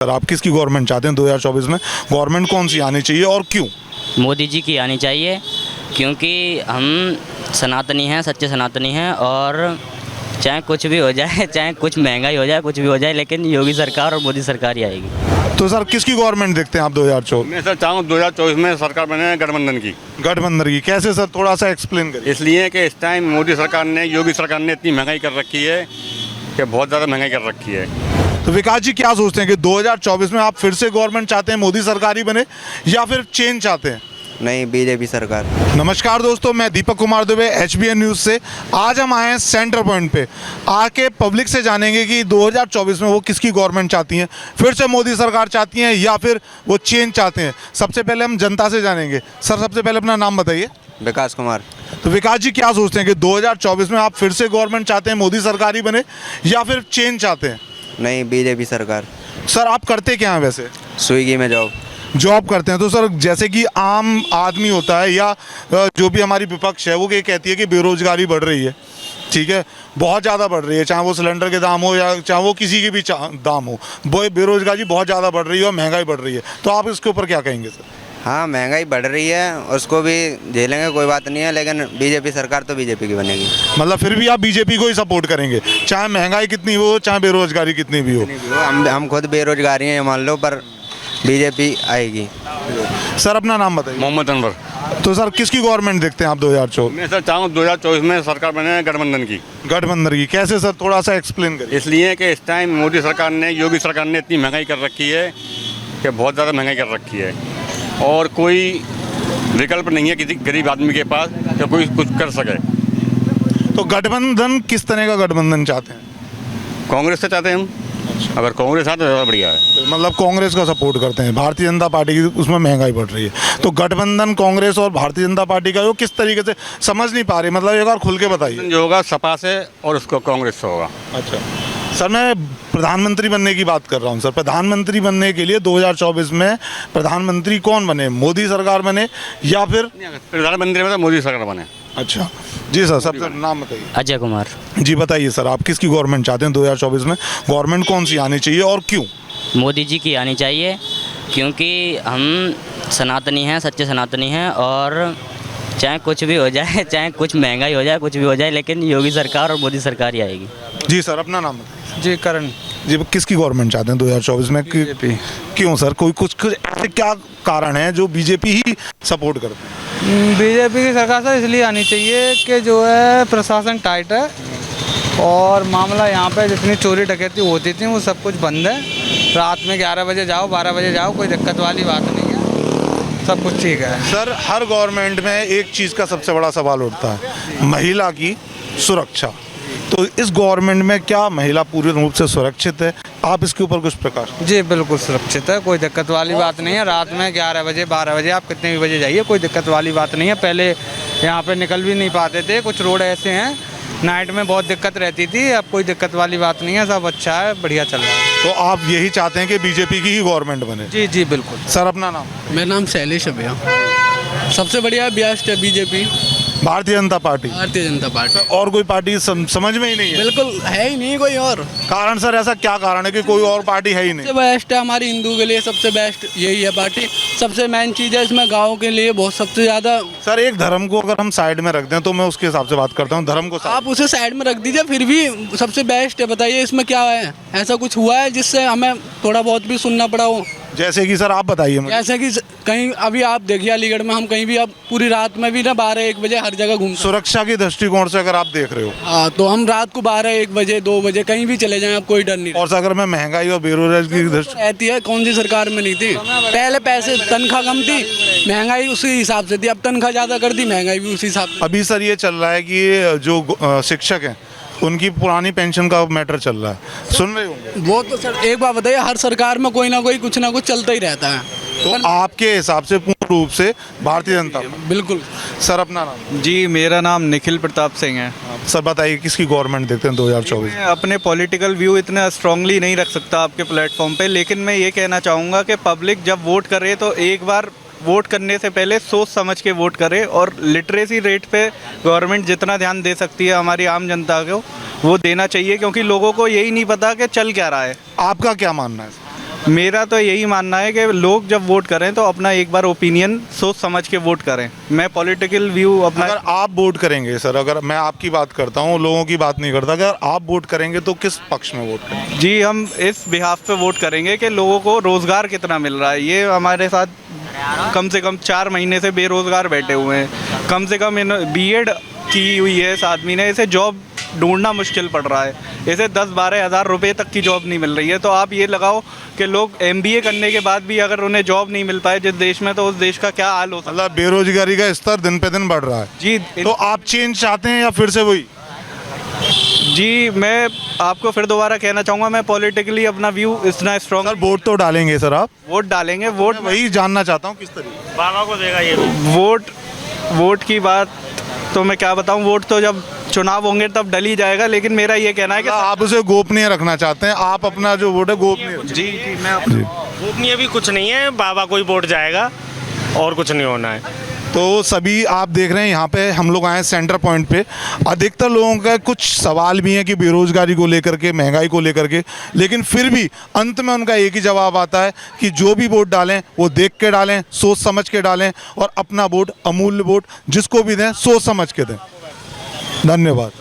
Sir आप किसकी government चाहते हैं 2024 में? गवर्नमेंट कौन सी आनी चाहिए और क्यों? मोदी जी की आनी चाहिए, क्योंकि हम सनातनी हैं, सच्चे सनातनी हैं। और चाहे कुछ भी हो जाए, चाहे कुछ महंगाई हो जाए, कुछ भी हो जाए, लेकिन योगी सरकार और मोदी सरकार ही आएगी। तो सर किसकी गवर्नमेंट देखते हैं आप 2024? मैं सर चाहूँ 2024 में सरकार बने गठबंधन की। गठबंधन की कैसे सर, थोड़ा सा एक्सप्लेन करिए। इसलिए कि इस टाइम मोदी सरकार ने, योगी सरकार ने इतनी महंगाई कर रखी है कि बहुत ज़्यादा महंगाई कर रखी है। तो विकास जी क्या सोचते हैं कि 2024 में आप फिर से गवर्नमेंट चाहते हैं, मोदी सरकार ही बने, या फिर चेंज चाहते हैं? नहीं, बीजेपी सरकार। नमस्कार दोस्तों, मैं दीपक कुमार दुबे HBN न्यूज़ से। आज हम आए हैं सेंटर पॉइंट पे, आके पब्लिक से जानेंगे कि 2024 में वो किसकी गवर्नमेंट चाहती हैं, फिर से मोदी सरकार चाहती हैं या फिर वो चेंज चाहते हैं। सबसे पहले हम जनता से जानेंगे। सर सबसे पहले अपना नाम बताइए। विकास कुमार। तो विकास जी क्या सोचते हैं कि 2024 में आप फिर से गवर्नमेंट चाहते हैं, मोदी सरकार ही बने, या फिर चेंज चाहते हैं? नहीं, बीजेपी सरकार। सर आप करते क्या हैं वैसे? स्विगी में जॉब करते हैं। तो सर जैसे कि आम आदमी होता है या जो भी हमारी विपक्ष है वो ये कहती है कि बेरोजगारी बढ़ रही है, ठीक है, बहुत ज़्यादा बढ़ रही है, चाहे वो सिलेंडर के दाम हो या चाहे वो किसी के भी दाम हो, वो बेरोजगारी बहुत ज़्यादा बढ़ रही है और महंगाई बढ़ रही है। तो आप इसके ऊपर क्या कहेंगे सर? हाँ, महंगाई बढ़ रही है, उसको भी झेलेंगे, कोई बात नहीं है, लेकिन बीजेपी सरकार तो बीजेपी की बनेगी। मतलब फिर भी आप बीजेपी को ही सपोर्ट करेंगे, चाहे महंगाई कितनी हो, चाहे बेरोजगारी कितनी भी हो? हम खुद बेरोजगारी हैं मान लो, पर बीजेपी आएगी। सर अपना नाम बताइए। मोहम्मद अनवर। तो सर किसकी गवर्नमेंट देखते हैं आप 2024? मैं सर चाहूँ 2024 में सरकार बने गठबंधन की। गठबंधन की कैसे सर, थोड़ा सा एक्सप्लेन करिए। इसलिए कि इस टाइम मोदी सरकार ने, योगी सरकार ने इतनी महंगाई कर रखी है कि बहुत ज़्यादा महंगाई कर रखी है, और कोई विकल्प नहीं है किसी गरीब आदमी के पास कि कोई कुछ कर सके। तो गठबंधन किस तरह का गठबंधन चाहते हैं? कांग्रेस से चाहते हैं हम। अगर कांग्रेस आए तो ज़्यादा बढ़िया है। तो मतलब कांग्रेस का सपोर्ट करते हैं। भारतीय जनता पार्टी की उसमें महंगाई बढ़ रही है, तो गठबंधन कांग्रेस और भारतीय जनता पार्टी का वो किस तरीके से समझ नहीं पा रही, मतलब एक बार खुल के बताइए। जो होगा सपा से और उसको कांग्रेस से होगा। अच्छा सर, मैं प्रधानमंत्री बनने की बात कर रहा हूँ सर। प्रधानमंत्री बनने के लिए 2024 में प्रधानमंत्री कौन बने, मोदी सरकार बने या फिर? प्रधानमंत्री में तो मोदी सरकार बने। अच्छा जी सर, सबसे नाम बताइए। अजय कुमार। जी बताइए सर, आप किसकी गवर्नमेंट चाहते हैं 2024 में? गवर्नमेंट कौन सी आनी चाहिए और क्यों? मोदी जी की आनी चाहिए, क्योंकि हम सनातनी हैं, सच्चे सनातनी हैं। और चाहे कुछ भी हो जाए, चाहे कुछ महंगाई हो जाए, कुछ भी हो जाए, लेकिन योगी सरकार और मोदी सरकार ही आएगी। जी सर अपना नाम बताइए। जी करण। जी किसकी गवर्नमेंट चाहते हैं 2024 में? बीजेपी। क्यों सर, कोई कुछ ऐसे क्या कारण है जो बीजेपी ही सपोर्ट करते हैं? बीजेपी की सरकार सर इसलिए आनी चाहिए कि जो है प्रशासन टाइट है, और मामला यहाँ पे जितनी चोरी डकैती होती थी वो सब कुछ बंद है। रात में 11 बजे जाओ, 12 बजे जाओ, कोई दिक्कत वाली बात नहीं है, सब कुछ ठीक है। सर हर गवर्नमेंट में एक चीज़ का सबसे बड़ा सवाल उठता है, महिला की सुरक्षा। तो इस गवर्नमेंट में क्या महिला पूरी रूप से सुरक्षित है? आप इसके ऊपर कुछ प्रकाश? जी बिल्कुल सुरक्षित है, कोई दिक्कत वाली बात नहीं है। रात में 11 बजे 12 बजे आप कितने भी बजे जाइए, कोई दिक्कत वाली बात नहीं है। पहले यहाँ पे निकल भी नहीं पाते थे, कुछ रोड ऐसे हैं, नाइट में बहुत दिक्कत रहती थी, अब कोई दिक्कत वाली बात नहीं है, सब अच्छा है, बढ़िया चल रहा है। तो आप यही चाहते हैं कि बीजेपी की ही गवर्नमेंट बने? जी जी बिल्कुल। सर अपना नाम? मेरा नाम शैलेश है भैया। सबसे बढ़िया बेस्ट है BJP, Bharatiya Janata party. Bharatiya Janata party. और कोई पार्टी समझ में ही नहीं है? बिल्कुल है ही नहीं कोई और कारण सर ऐसा क्या कारण है कि कोई और पार्टी है ही नहीं? सबसे बेस्ट है हमारी हिंदू के लिए, सबसे बेस्ट यही है पार्टी। सबसे मेन चीज़ है इसमें गाँव के लिए बहुत सबसे ज़्यादा। सर एक धर्म को अगर हम साइड में रख दें तो मैं उसके हिसाब से बात करता हूँ, धर्म को आप उसे साइड में रख दीजिए, फिर भी सबसे बेस्ट है। बताइए इसमें क्या है, ऐसा कुछ हुआ है जिससे हमें थोड़ा बहुत भी सुनना पड़ा हो? जैसे कि सर आप बताइए मुझे। जैसे कि कहीं अभी आप देखिए अलीगढ़ में हम कहीं भी, अब पूरी रात में भी ना 12-1 बजे हर जगह घूम। सुरक्षा के दृष्टिकोण से अगर आप देख रहे हो, हाँ, तो हम रात को 12-1 बजे 2 बजे कहीं भी चले जाएं, अब कोई डर नहीं। और अगर मैं महंगाई और बेरोजगारी की दृष्टि रहती है, कौन सी सरकार में नहीं थी? पहले पैसे तनख्वाह कम थी, महंगाई उसी हिसाब से थी, अब तनख्वाह ज़्यादा कर दी, महंगाई भी उसी हिसाब से। अभी सर ये चल रहा है कि जो शिक्षक हैं उनकी पुरानी पेंशन का मैटर चल रहा है, सुन रहे होंगे? वो तो सर एक बात बताइए, हर सरकार में कोई ना कोई कुछ ना कुछ चलता ही रहता है। तो आपके हिसाब से पूर्ण रूप से भारतीय जनता? बिल्कुल। सर अपना नाम? जी मेरा नाम निखिल प्रताप सिंह है। सर बताइए किसकी गवर्नमेंट देखते हैं 2024? मैं अपने पॉलिटिकल व्यू इतना स्ट्रांगली नहीं रख सकता आपके प्लेटफॉर्म पे, लेकिन मैं ये कहना चाहूँगा कि पब्लिक जब वोट करे तो एक बार वोट करने से पहले सोच समझ के वोट करे, और लिटरेसी रेट पे गवर्नमेंट जितना ध्यान दे सकती है हमारी आम जनता को वो देना चाहिए, क्योंकि लोगों को यही नहीं पता कि चल क्या रहा है। आपका क्या मानना है? मेरा तो यही मानना है कि लोग जब वोट करें तो अपना एक बार ओपिनियन सोच समझ के वोट करें। मैं पॉलिटिकल व्यू अपना अगर आप वोट करेंगे सर, अगर मैं आपकी बात करता हूँ, लोगों की बात नहीं करता, अगर आप वोट करेंगे तो किस पक्ष में वोट करेंगे? जी, हम इस बिहाफ पे वोट करेंगे कि लोगों को रोज़गार कितना मिल रहा है। ये हमारे साथ कम से कम 4 महीने से बेरोज़गार बैठे हुए हैं। कम से कम बीएड की हुई है इस आदमी ने, इसे जॉब ढूंढना मुश्किल पड़ रहा है। इसे 10-12 हज़ार रुपये तक की जॉब नहीं मिल रही है। तो आप ये लगाओ कि लोग MBA करने के बाद भी अगर उन्हें जॉब नहीं मिल पाए जिस देश में, तो उस देश का क्या हाल हो सकता मतलब बेरोजगारी का स्तर दिन पे दिन बढ़ रहा है। है। जी तो आप चेंज चाहते हैं या फिर से वही? जी, मैं आपको फिर दोबारा कहना चाहूँगा, मैं पॉलिटिकली अपना व्यू इतना सर स्ट्रॉन्ग वोट तो डालेंगे सर आप? वोट डालेंगे। वोट मैं वही जानना चाहता हूँ किस तरीके। वोट की बात तो मैं क्या बताऊं, वोट तो जब चुनाव होंगे तब डल ही जाएगा। लेकिन मेरा ये कहना है कि आप उसे गोपनीय रखना चाहते हैं, आप अपना जो वोट है गोपनीय। जी मैं गोपनीय भी कुछ नहीं है, बाबा को ही वोट जाएगा और कुछ नहीं होना है। तो सभी आप देख रहे हैं यहाँ पे हम लोग आए सेंटर पॉइंट पे। अधिकतर लोगों का कुछ सवाल भी हैं कि बेरोजगारी को लेकर के, महंगाई को लेकर के, लेकिन फिर भी अंत में उनका एक ही जवाब आता है कि जो भी वोट डालें वो देख के डालें, सोच समझ के डालें और अपना वोट, अमूल्य वोट जिसको भी दें सोच समझ के दें। धन्यवाद।